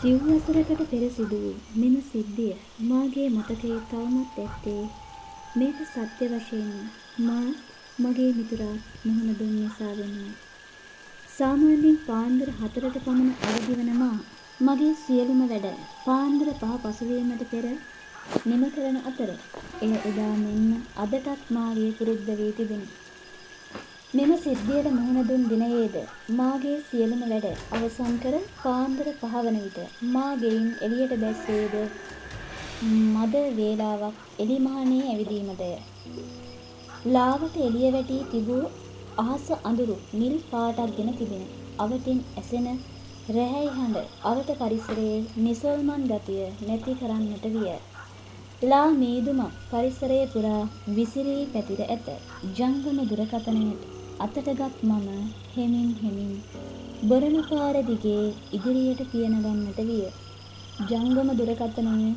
සිව්වසරකට පෙර සිදු වූ මෙම සිද්ධිය මාගේ මතකයේ තවමත් ඇත්තේ මේක සත්‍ය වශයෙන්ම මා මගේ මිතුරා මුහුණ දුන් නිසා වෙනුයි. සාමාන්‍යයෙන් පාන්දර 4ට පමණ අවදි වන මා මගේ සියලුම වැඩ පාන්දර 5 පසුවීමට පෙර නිම කරන අතර එය එදා මෙන්ම අදටත් මාගේ පුරුද්ද වී තිබිණි. මෙම සිද්ධියට මුහුණ දුන් දිනයේද මාගේ සියලුම වැඩ අවසන් කර පාන්දර 5 වන විට මා ගෙයින් එළියට බැස්සේද මද වේලාවක් එළිමහනේ ඇවිදීමටය. ලාවට එළිය වැටී තිබූ අහස අඳුරු නිල් පාටක්ගෙන තිබෙන අවටින් ඇසෙන රැහැයි හඬ අවට පරිසරයේ නිසල්මන් ගතිය නැති කරන්නට විය. ලා මීදුම පරිසරයේ පුරා විසිරී පැතිර ඇත. ජංගම දුරකථනයට අතටගත් මම හෙමින් බොරළු පාර දිගේ ඉදිරියට පියන ගන්නට විය. ජංගම දුරකථනයේ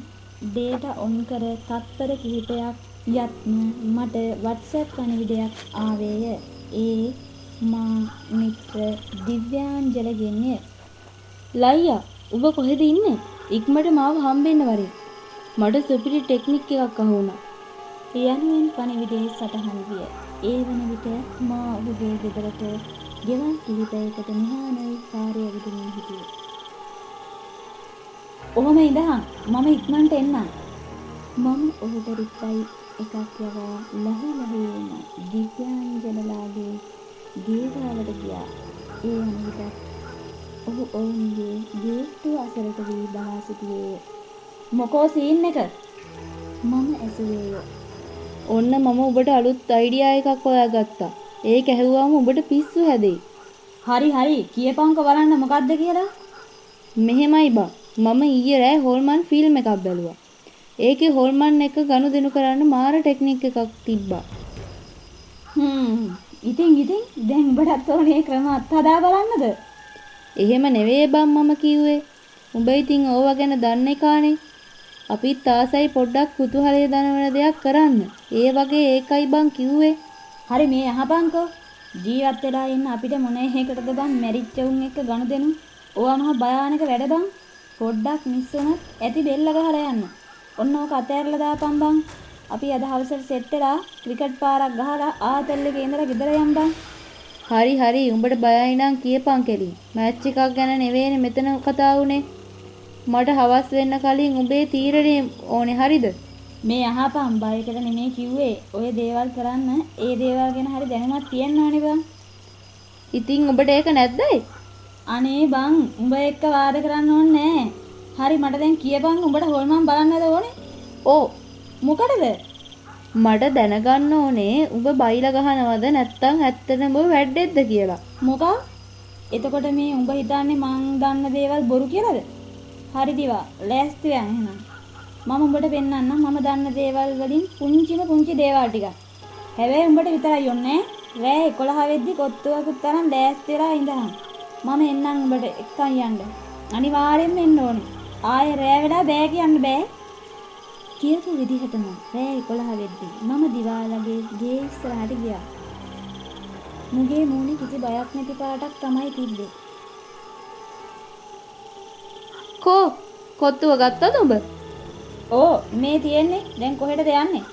ඩේටා ඔන් කර තත්පර කිහිපයක් යත්ම මට WhatsApp පණිවිඩයක් ආවේය. ඒ මා මිත්‍ර දිව්‍යාංජලගෙන්ය. ලයියා ඔබ කොහෙද ඉන්නේ? ඉක්මනට මාව හම්බෙන්න වරේ. මට සුපිරි ටෙක්නික් එකක් අහුණා. යනුවෙන් පණිවිඩයේ සටහන් විය. ඒ වන විට මා ඔහුගේ ගෙදරට ගෙවල් කිහිපයකට නිහානයි කාර්ය විදිමින් හිටියේ. ඔහොම ඉඳහන් මම ඉක්මනට එන්නම්. මම ඔහුට රිප්ලයි එකක් යවා ලහිලහියේම දිව්‍යාංජනලාගේ ගේගාවට ගියා. ඒ වන විට ඔහු ඔවුන්ගේ ගේට්ටුව අසලට වී බලා සිටියේ. මොකෝ සීන් එක? මම ඇසුවේය. ඔන්න මම ඔබට අලුත් අයිඩියා එකක් හොයාගත්තා. ඒක ඇහුවාම ඔබට පිස්සු හැදෙයි. හරි කියපන්ක බලන්න මොකද්ද කියලා. මෙහෙමයි බං. මම ඊයේ රෑ හොල්මන් ෆිල්ම් එකක් බැලුවා. ඒකේ හොල්මන් එක ගනුදෙනු කරන්න මාර ටෙක්නික් එකක් තිබ්බා. ඉතින් දැන් ඔබටත් ඕනේ ක්‍රම අත්හදා බලන්නද? එහෙම නෙවෙයි බං මම කිව්වේ. උඹ ඉතින් ඕවා ගැන දන්නේ කානේ. අපිත් ආසයි පොඩ්ඩක් කුතුහලය දනවන දෙයක් කරන්න. ඒ වගේ ඒකයි බං කිව්වේ. හරි මේ අහපන්කෝ. ජීවත් වෙලා ඉන්න අපිට මොන හේකටද බං මැරිච්ච උන් එක්ක ගනුදෙනු? ඕවා මහ භයානක වැඩ බං. පොඩ්ඩක් මිස් වුණත් ඇති බෙල්ල ගහලා යන්න. ඔන්න ඕක අතෑරලා දාපන් බං. අපි අද හවසට සෙට් වෙලා ක්‍රිකට් පාරක් ගහලා ආතල් එකේ ඉඳලා ගෙදර යන්න බං. හරි උඹට බයයි නම් කියපන් කෙලි. මැච් එකක් ගැන නෙවෙයිනේ මෙතන කතා වුනේ. මට හවස් වෙන්න කලින් උඹේ තීරණය ඕනේ හරිද? මේ අහපන් බයකට නෙමෙයි කිව්වේ. ඔය දේවල් කරන්න ඒ දේවල් ගැන හරි දැනුමක් තියෙන්න ඕනේ බං. ඉතින් ඔබට ඒක නැද්දයි? අනේ බං උඹ එක්ක වාද කරන්න ඕනේ නෑ. හරි මට දැන් කියපන් උඹට හොල්මන් බලන්නද ඕනේ? ඕ මොකටද? මට දැනගන්න ඕනේ උඹ බයිලා ගහනවද නැත්නම් ඇත්තටම ඔබ වැඩෙද්ද කියලා. මොකක්? එතකොට මේ උඹ හිතන්නේ මං දන්න දේවල් බොරු කියලාද? හරි දිවා ලෑස්ති වෙන්න එහෙනම්. මම උඹට පෙන්නන්නම් මම දන්න දේවල් වලින් පුංචි දේවල් ටිකක්. හැබැයි උඹට විතරයි ඕනේ. රෑ 11 වෙද්දි කොත්තුවකුත් තරම් ලෑස්ති වෙලා ඉඳහන්. මම එන්නම් උඹට එක්කන් යන්න. අනිවාර්යෙන්ම එන්න ඕනේ. ආයේ රෑ වෙලා බෑ කියන්න බෑ. කියපු විදිහටම රෑ 11 වෙද්දි මම දිවාලගේ ගේ ඉස්සරහට ගියා. මුගේ මූණේ කිසි බයක් නැති පාටක් තමයි තිබ්බේ. කොත්තුව ගත්තද ඔබ? ඕ මේ තියෙන්නේ. දැන් කොහෙටද යන්නේ?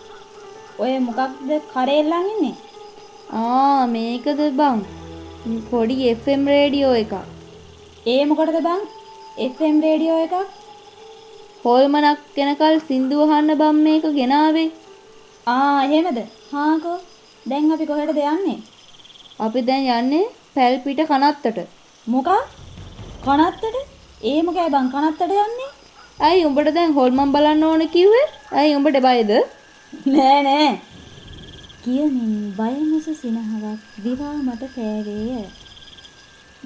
ඔය මොකක්ද කරේල්ලන් ඉන්නේ? මේකද බං. පොඩි FM රේඩියෝ එකක්. ඒ මොකටද බං? FM රේඩියෝ එකක්? හොල්මනක් කෙනකල් සින්දු අහන්න බම් මේක ගෙනාවේ. එහෙමද? හාකෝ. දැන් අපි කොහෙටද යන්නේ? අපි දැන් යන්නේ පැල්පිට කනත්තට. මොකක්? කනත්තට? ඒ මොකයි බං කනත්තට යන්නේ? ඇයි උඹට දැන් හොල්මන් බලන්න ඕනේ කිව්වේ? ඇයි උඹට බයද? නෑ. කියමින් බයමුස සිනහවක් දිවා මට පෑවේය.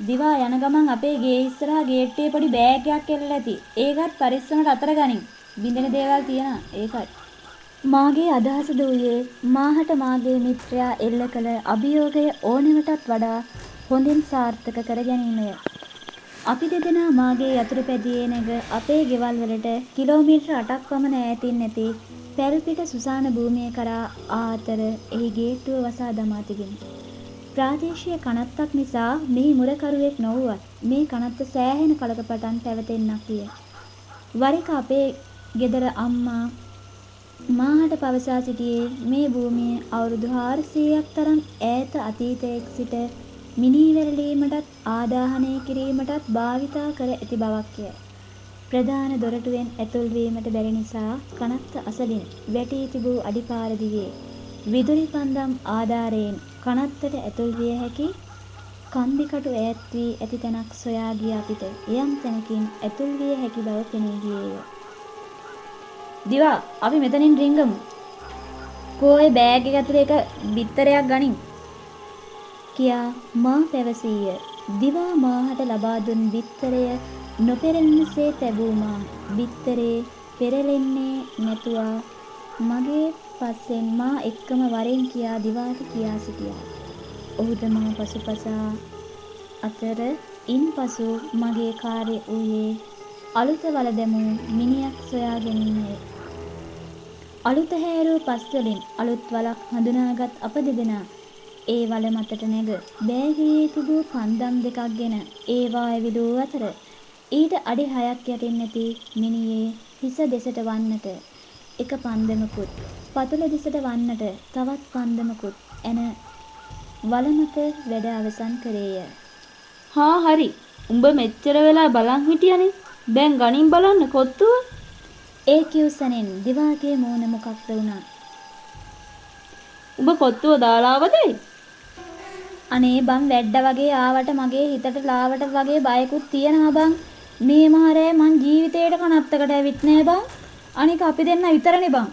දිවා යන ගමන් අපේ ගේ ඉස්සරහා ගේට්ටුවේ පොඩි බෑග් එකක් එල්ලලා ඇති. ඒකත් පරිස්සමට අතර ගනින්. බින්දෙන දේවල් තියනවා. ඒකයි. මාගේ අදහස දුවේ මාහට මාගේ මිත්‍රයා එල්ල කළ අභියෝගය ඕනෙමටත් වඩා හොඳින් සාර්ථක කර ගැනීමය. අපි දෙදෙනා මාගේ යතුරුපැදියේ නැග අපේ ගෙවල් වලට කිලෝමීටර් 8ක් පමණ ඈතින් නැති පැල්පිට සුසාන භූමිය කරා ආතර එහි ගේට්ටුව වසා දමා තිබිනි. ප්‍රාදේශීය කනත්තක් නිසා මේ මුරකරුවෙක් නොවුවත් මේ කනත්ත සෑහෙන කලක පටන් පැවතෙන්නක් විය. වර එක අපේ ගෙදර අම්මා මාහට පවසා සිටියේ මේ භූමියේ අවුරුදු 400ක් තරම් ඈත අතීතයක සිට මිනී වැරලීමටත් ආදාහනය කිරීමටත් භාවිතා කර ඇති බවක්ය. ප්‍රධාන දොරටුවෙන් ඇතුල් වීමට බැරි නිසා කනත්ත අසලින් වැටී තිබූ අඩිපාර දිගේ විදුලි පන්දම් ආධාරයෙන් කනත්තට ඇතුල් විය හැකි කන්දිකටු ඈත් වී ඇති තැනක් සොයා ගිය අපිට යම් තැනකින් ඇතුල් විය හැකි බව පෙනී ගියේය. දිවා අපි මෙතනින් රිංගමු. කෝයේ බෑග් එක ඇතුලේ එක බිත්තරයක් ගනින් කියා මා පැවසීය. දිවා මාහට ලබා දුන් බිත්තරය නොපෙරෙන්නසේ තැබූ මා බිත්තරේ පෙරලෙන්නේ නැතුවා මගේ පස්සෙන් මා එක්කම වරෙන් කියා දිවාට කියා සිටියා. ඔහුද මා පසුපසා අතර ඉන්පසු මගේ කාර්යය වූයේ අලුත වල දැමූ මිනියක් සොයා ගැනීමය. අලුත හැරූ පස්වලින් අලුත් වලක් හඳුනාගත් අප දෙදෙනා ඒ වල මතට නැග බෑගයේ තිබූ පන්දම් දෙකක් ගෙන ඒවා ඇවිදූ අතර ඊට අඩි 6ක් යටින් නැති මිනියේ හිස දෙසට වන්නට එක පන්දමකුත් පතුල දිසට වන්නට තවත් පන්දමකුත් එන වලමක වැඩ අවසන් කරේය. හා හරි. උඹ මෙච්චර වෙලා බලන් හිටියනේ. දැන් ගණින් බලන්න කොත්තුව. ඒ කිව්සනෙන් දිවාගේ මූණ මොකක්ද වුණා. උඹ කොත්තුව දාලාවද? අනේ බං වැඩ වගේ ආවට මගේ හිතට ලාවට වගේ බයකුත් තියෙනවා බං. මේ මාරේ මං ජීවිතේට කනත්තකට ඇවිත් නෑ බං. අනික අපි දෙන්න විතරනේ බං.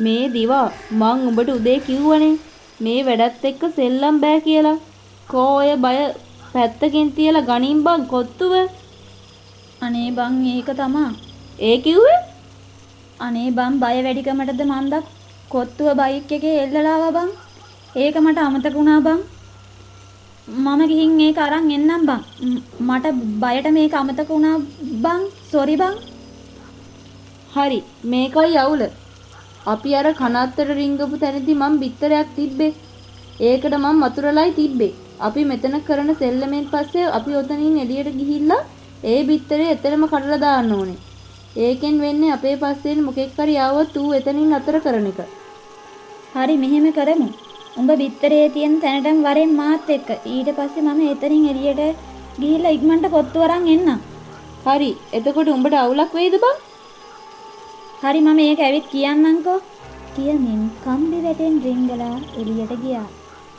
මේ දිවා මං උඹට උදේ කිව්වනේ මේ වැඩත් එක්ක සෙල්ලම් බෑ කියලා. කෝ ඔය බය පැත්තකින් තියලා ගණින් බං කොත්තුව. අනේ බං ඒක තමා. ඒ කිව්වේ? අනේ බං බය වැඩිකමටද මන්ද කොත්තුව බයික් එකේ එල්ලලාවා බං. ඒක මට අමතක වුණා බං. මම ගිහින් ඒක අරන් එන්නම් බං. මට බයට මේක අමතක වුණා බං. සෝරි බං. හරි මේකයි අවුල. අපි අර කනත්තට රිංගපු තැනදී මං බිත්තරයක් තිබ්බේ. ඒකට මං වතුරලයි තිබ්බේ. අපි මෙතන කරන සෙල්ලමෙන් පස්සේ අපි ඔතනින් එළියට ගිහිල්ලා ඒ බිත්තරේ එතනම කඩලා දාන්න ඕනේ. ඒකෙන් වෙන්නේ අපේ පස්සෙන් මොකෙක් හරි ආවොත් ඌ එතනින් අතර කරන එක. හරි මෙහෙම කරමු. උඹ බිත්තරේ තියෙන තැනටම වරෙන් මාත් එක්ක. ඊට පස්සේ මම එතනින් එළියට ගිහිල්ලා ඉක්මනට කොත්තු අරන් එන්නම්. හරි. එතකොට උඹට අවුලක් වෙයිද බං? හරි මම ඒක ඇවිත් කියන්නම්කෝ. කියමින් කම්බි වැටෙන් රිංගලා එළියට ගියා.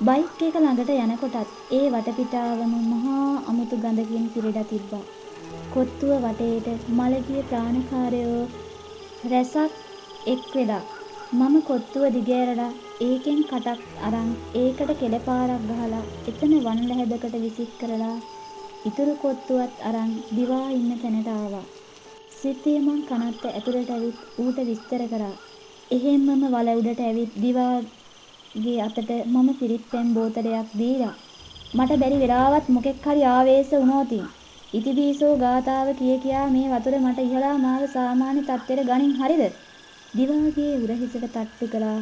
බයික් එක ළඟට යනකොටත් ඒ වටපිටාවම මහා අමුතු ගඳකින් පිරීලා තිබ්බා. කොත්තුව වටේට මළගිය ප්‍රාණකාරයෝ රැසක් එක් වෙලා මම කොත්තුව දිගෑරලා ඒකෙන් කටක් අරන් ඒකට කෙලපාරක් ගහලා එතන වනල හැදකට විසික් කරලා ඉතුරු කොත්තුවත් අරන් දිවා ඉන්න තැනට ආවා. සිතේ මං කනත්ත ඇතුළට ඇවිත් ඌට විස්තර කරා. එහෙම්මම වල උඩට ඇවිත් දිවාගේ අතට මම පිරිත් පැන් බෝතලයක් දීලා මට බැරි වෙලාවත් මොකෙක් හරි ආවේශ වුණොතින් ඉතිබීසෝ ගාතාව කියා මේ වතුර මට ඉහලා මාව සාමාන්‍ය තත්ත්වෙට ගනින් හරිද? දිවාගේ උරහිසට තට්ටු කළා.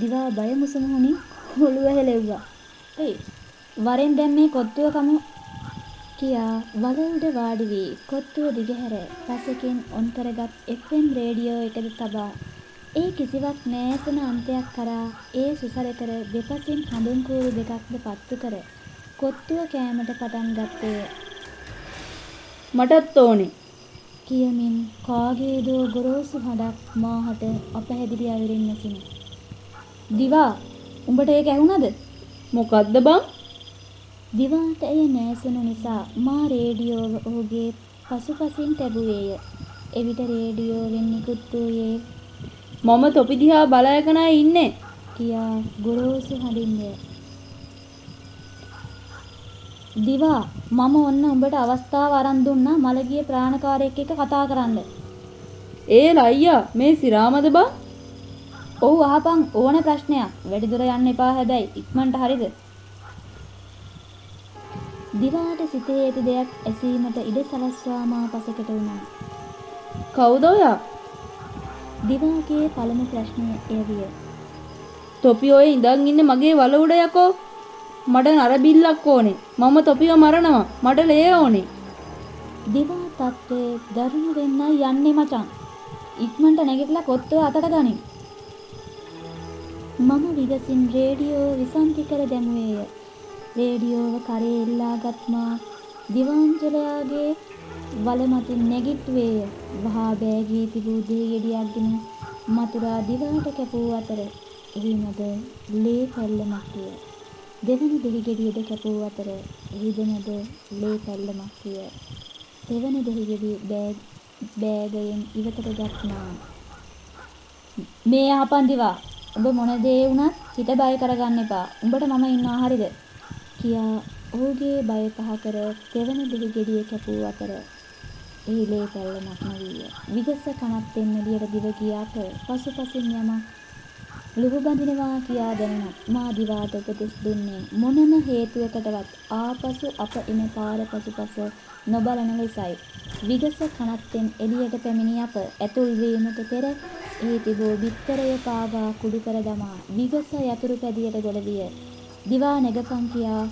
දිවා බය මුසුමුහුණින් ඔළුව හෙලෙව්වා. "ඒ වරෙන් දැන් මේ කොත්තුව කමු" කියා වල උඩ වාඩි වී කොත්තුව දිගහැර පසකින් ඔන් කරගත් FM රේඩියෝ එකද තබා ඒ කිසිවක් නැසන අන්තයක් කරා ඒ සුසර කර දෙපසින් හඳුන් කූරු දෙකක්ද පත්තු කර කොත්තුව කෑමට පටන් ගත්තේ. මටත් ඕනේ කියමින් කාගේදෝ ගොරෝසු හඬක් මාහට අපහැදිලි අයුරින් නැසින. "දිවා උඹට ඒක ඇහුණද?" මොකද්ද බං? දිවාට එය නැසුණු නිසා මා රේඩියෝව ඔහුගේ පසුපසින් තැබුවේය. එවිට රේඩියෝවෙන් නිකුත් වූයේ මම තොපි දිහා බලාගෙනයි ඉන්නේ කියා ගොරෝසු හඬින්ය. "දිවා මම ඔන්න උඹට අවස්ථාව අරන් දුන්නා මළගිය ප්‍රාණකාරයෙක් එක්ක කතා කරන්න." "ඒ ලයියා මේ සිරාමද බං?" "ඔව් අහපන් ඕන ප්‍රශ්නයක්. වැඩි දුර යන්න එපා හැබැයි ඉක්මනට හරිද?" දිවාට සිතේ ඇති දෙයක් ඇසීමට ඉඩ සලස්වා මා පසකට වුණා. "කවුද ඔයා?" දිවාගේ පළමු ප්‍රශ්නය එය විය. "තොපි ඔය ඉඳන් ඉන්නේ මගේ වල උඩ යකෝ." මට නරබිල්ලක් ඕනේ. මම තොපිව මරනවා. මට ලේ ඕනේ. දිවා තත්ත්වයේ දරුණු වෙන්නයි යන්නේ මචං. ඉක්මනට නැගිටලා කොත්තුව අතට ගනින්. මම විගසින් රේඩියෝ විසන්ති කර දැමුවේය. රේඩියෝව කරේ එල්ලාගත් මා දිවාංජලයාගේ වල මතින් නැගිට්ටුවේය. වහා බෑගී තිබූ දෙහි ගෙඩියක්ගෙන මතුරා දිවාට කැපූ අතර එහිමද ලේ පැල්ලමක් විය. දෙවන දෙහි ගෙඩියද කැපූ අතර එහිදමද ලේ පැල්ලමක් විය. දෙවන දෙහි ගෙඩිය බෑගයෙන් ඉවතට ගත්නා. මේ ආපන් දිවා. ඔබ මොන දේ වුණත් හිත බය කරගන්න එපා. උඹට මම ඉන්නවා හරිද? කියා ඔහුගේ බය පහ කර දෙවන දෙහි ගෙඩිය කැපූ අතර එහි ලේ පැල්ලමක් නොවිය. විගස කනත්තෙන් එළියට දිව ගියාට පසුපසින් යමක් ලුහු බඳිනවා කියා දැනුණත් මා දිවාට උපදෙස් දුන්නේ මොනම හේතුවකටවත් ආපසු අප එන පාර පසුපස නොබලන ලෙසයි. විගස කනත්තෙන් එළියට පැමිණි අප ඇතුල් වීමට පෙර එහි තිබූ බිත්තරය පාවා කුඩු කර දමා විගස යතුරු පැදියට ගොඩ විය. දිවා නැගපන් කියා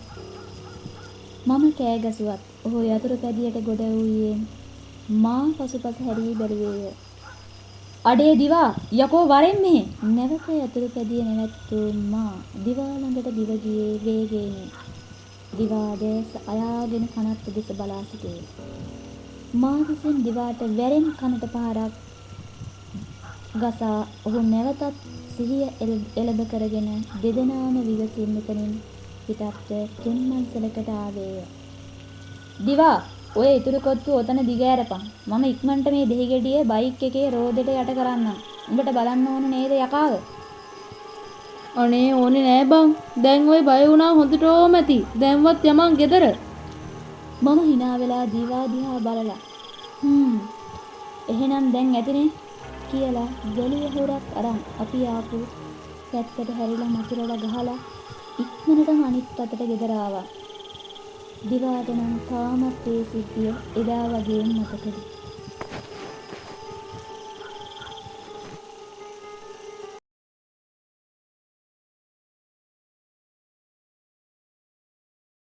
මම කෑ ගැසුවත් ඔහු යතුරු පැදියට ගොඩ වූයේ මා පසුපස හැරී බැලුවේය. අඩේ දිවා යකෝ වරෙන් මෙහෙ. නැවත යතුරු පැදිය නැවැත්වූ මා දිවා ළඟට දිව ගියේ වේගයෙනි. දිවා දැස අයාගෙන කනත්ත දෙස බලා සිටියේ. මා විසින් දිවාට වැරෙන් කනට පහරක් ගසා ඔහු නැවතත් සිහිය එළඹ කරගෙන දෙදෙනාම විගසින් මෙතනින් පිටත්ව කෙන්මන්සලකට ආවේය. දිවා ඔය ඉතුරු කොත්තු ඔතන දිගෑරපන්. මම ඉක්මනට මේ දෙහි ගෙඩිය බයික් එකේ රෝදෙට යට කරන්නම්. උඹට බලන්න ඕන නේද යකාව? අනේ ඕනේ නෑ බං. දැන් ඔය බය වුණා හොඳටම ඇති. දැන්වත් යමන් ගෙදර. මම hina වෙලා දිවා දිහා බලලා එහෙනම් දැන් ඇතිනේ කියලා ජොලිය හොරක් අරන් අපි ආපු පැත්තට හැරිලා මතුරලා ගහලා ඉක්මනටම අනිත් අතට ගෙදර ආවා. දිවාට නම් තාමත් ඒ සිද්ධිය එදා වගේම මතකයි.